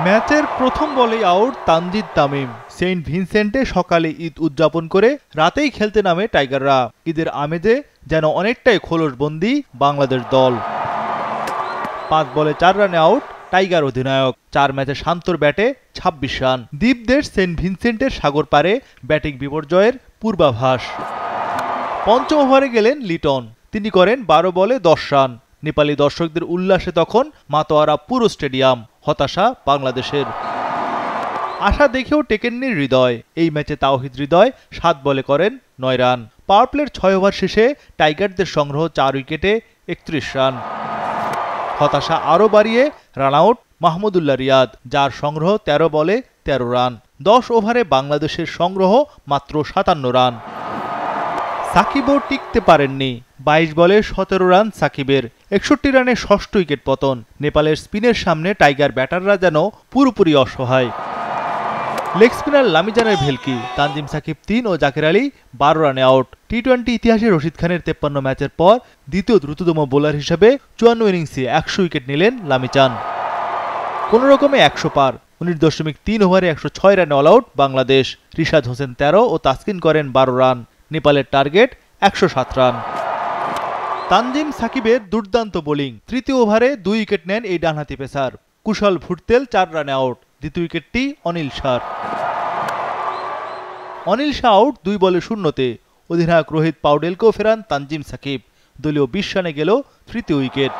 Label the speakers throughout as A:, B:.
A: ম্যাচের প্রথম বলেই আউট তানজিদ তামিম। সেন্ট ভিনসেন্টে সকালে ঈদ উদযাপন করে রাতেই খেলতে নামে টাইগাররা। ঈদের আমেজে যেন অনেকটাই খোলসবন্দি বাংলাদেশ দল। 5 বলে 4 রানে আউট টাইগার অধিনায়ক। 4 ম্যাচে শান্তর ব্যাটে 26 রান। দ্বীপদেশ সেন্ট ভিনসেন্টের সাগর পারে ব্যাটিং বিপর্যয়ের পূর্বাভাস। পঞ্চম ওভারে গেলেন লিটন। তিনি করেন 12 বলে 10 রান। নেপালি দর্শকদের উল্লাসে তখন মাতোয়ারা পুরো স্টেডিয়াম। হতাশা বাংলাদেশের। আশা দেখেও টেকেননি হৃদয়। এই ম্যাচে তাওহিদ হৃদয় 7 বলে করেন 9 রান। পাওয়ার প্লের 6 ওভার শেষে টাইগারদের সংগ্রহ 4 উইকেটে 31 রান। হতাশা আরও বাড়িয়ে রান আউট মাহমুদুল্লাহ রিয়াদ, যার সংগ্রহ 13 বলে 13 রান। 10 ওভারে বাংলাদেশের সংগ্রহ মাত্র 57 রান। সাকিবও টিকতে পারেননি। 22 বলে 17 রান সাকিবের। 61 রানে ষষ্ঠ উইকেট পতন। নেপালের স্পিনের সামনে টাইগার ব্যাটাররা যেন পুরোপুরি অসহায়। লেগ স্পিনার লামিজানের ভেলকি, তানজিম সাকিব 3 ও জাকের আলী 12 রানে আউট। টি-20 ইতিহাসে রশিদ খানের 53 ম্যাচের পর দ্বিতীয় দ্রুততম বোলার হিসেবে 54 ইনিংসে 100 উইকেট নিলেন লামিচান। কোনো রকমে 100 পার। 19.3 ওভারে 106 রানে অল আউট বাংলাদেশ। রিশাদ হোসেন 13 ও তাসকিন করেন 12 রান। নেপালের টার্গেট 107 রান। তানজিম সাকিবের দুর্দান্ত বোলিং। তৃতীয় ওভারে 2 উইকেট নেন এই ডানহাতি পেসার। কুশল ভুটতেল 4 রানে আউট। দ্বিতীয় উইকেটটি অনিল শাহর। অনিল শাহ আউট 2 বলে 0-তে। অধিনায়ক রোহিত পাউডেলকেও ফেরান তানজিম সাকিব। দলীয় 20 রানে গেল তৃতীয় উইকেট।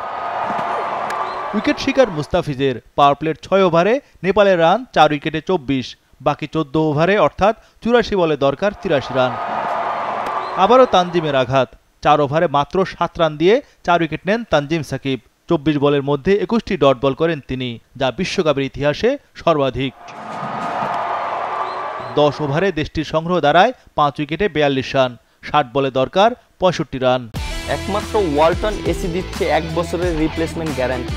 A: উইকেট শিকার মুস্তাফিজের। পাওয়ার প্লের 6 ওভারে নেপালের রান 4 উইকেটে 24। বাকি 14 ওভারে অর্থাৎ 84 বলে দরকার 83 রান। আবারও তানজিমের আঘাত। 4 ওভারে মাত্র 7 রান দিয়ে 4 উইকেট নেন তানজিম সাকিব। 24 বলের মধ্যে 21টি ডট বল করেন তিনি, যা বিশ্বকাপের ইতিহাসে সর্বাধিক। 10 ওভারে দেশটির সংগ্রহ দাঁড়ায় 5 উইকেটে 42 রান। 60 বলে দরকার 65 রান।
B: একমাত্র ওয়ালটন এসি দিচ্ছে 1 বছরের রিপ্লেসমেন্ট গ্যারান্টি।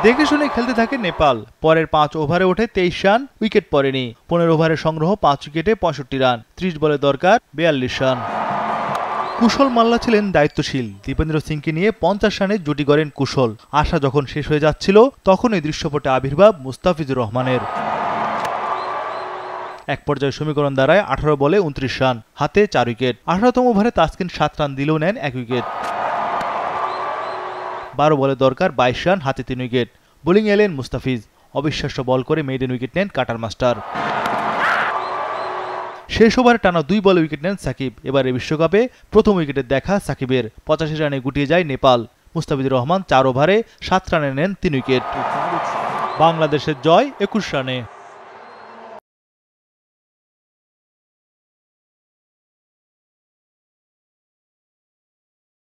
A: দেখে শুনে খেলতে থাকে নেপাল। পরের 5 ওভারে ওঠে 23 রান, উইকেট পড়েনি। 15 ওভারে সংগ্রহ 5 উইকেটে 65 রান। 30 বলে দরকার 42 রান। কুশল মাল্লা ছিলেন দায়িত্বশীল। দীপেন্দ্র সিংকে নিয়ে 50 রানে জুটি গড়েন কুশল। আশা যখন শেষ হয়ে যাচ্ছিল তখনই দৃশ্যপটে আবির্ভাব মুস্তাফিজুর রহমানের। এক পর্যায়ে সমীকরণ দাঁড়ায় 18 বলে 29 রান, হাতে 4 উইকেট। 18তম ওভারে তাসকিন 7 রান দিলেও নেন 1 উইকেট। 12 বলে দরকার 22 রান, হাতে 3 উইকেট। বোলিং এলেন মুস্তাফিজ। অবিশ্বাস্য বল করে মেইডেন উইকেট নেন কাটার মাস্টার। শেষ ওভারে টানা 2 বলে উইকেট নেন সাকিব। এবারে বিশ্বকাপে প্রথম উইকেটের দেখা সাকিবের। 85 রানে গুটিয়ে যায় নেপাল। মুস্তাফিজুর রহমান 4 ওভারে 7 রানে নেন 3 উইকেট। বাংলাদেশের জয় 21 রানে।